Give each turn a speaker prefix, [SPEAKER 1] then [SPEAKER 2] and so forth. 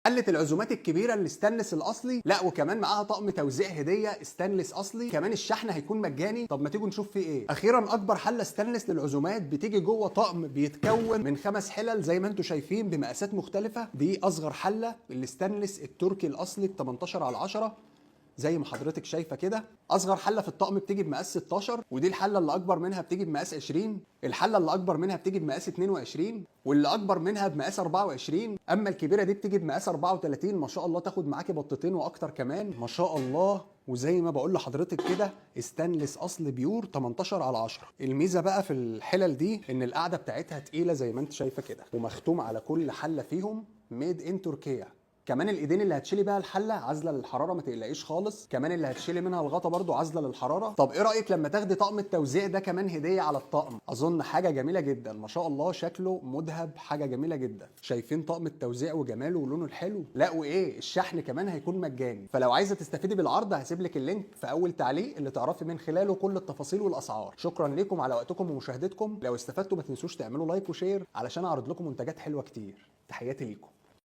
[SPEAKER 1] حلة العزومات الكبيرة الاستانلس الاصلي، لا وكمان معاها طقم توزيع هدية استانلس اصلي، كمان الشحن هيكون مجاني. طب ما تيجوا نشوف فيه ايه. اخيرا اكبر حلة استانلس للعزومات، بتيجي جوه طقم بيتكون من 5 حلل زي ما انتم شايفين بمقاسات مختلفة. دي اصغر حلة الاستانلس التركي الاصلي ب 18 على 10 زي ما حضرتك شايفه كده. اصغر حله في الطقم بتيجي بمقاس 16، ودي الحله اللي اكبر منها بتيجي بمقاس 20. الحله اللي اكبر منها بتيجي بمقاس 22، واللي اكبر منها بمقاس 24. اما الكبيره دي بتيجي بمقاس 34. ما شاء الله تاخد معاكي بطتين واكتر كمان، ما شاء الله. وزي ما بقول لحضرتك كده استانلس اصل بيور 18 على 10. الميزه بقى في الحلل دي ان القاعده بتاعتها تقيله زي ما انت شايفه كده، ومختوم على كل حله فيهم ميد ان تركيا. كمان الايدين اللي هتشيلي بيها الحله عازله للحراره، ما تقلقيش خالص. كمان اللي هتشيلي منها الغطا برضو عازله للحراره. طب ايه رايك لما تاخدي طقم التوزيع ده كمان هديه على الطقم؟ اظن حاجه جميله جدا. ما شاء الله شكله مذهب، حاجه جميله جدا. شايفين طقم التوزيع وجماله ولونه الحلو؟ لا وايه، الشحن كمان هيكون مجاني. فلو عايزه تستفيدي بالعرض هسيب لك اللينك في اول تعليق اللي تعرفي من خلاله كل التفاصيل والاسعار. شكرا لكم على وقتكم ومشاهدتكم. لو استفدتوا ما تنسوش تعملوا لايك وشير علشان اعرض لكم منتجات حلوه كتير. تحياتي ليكم.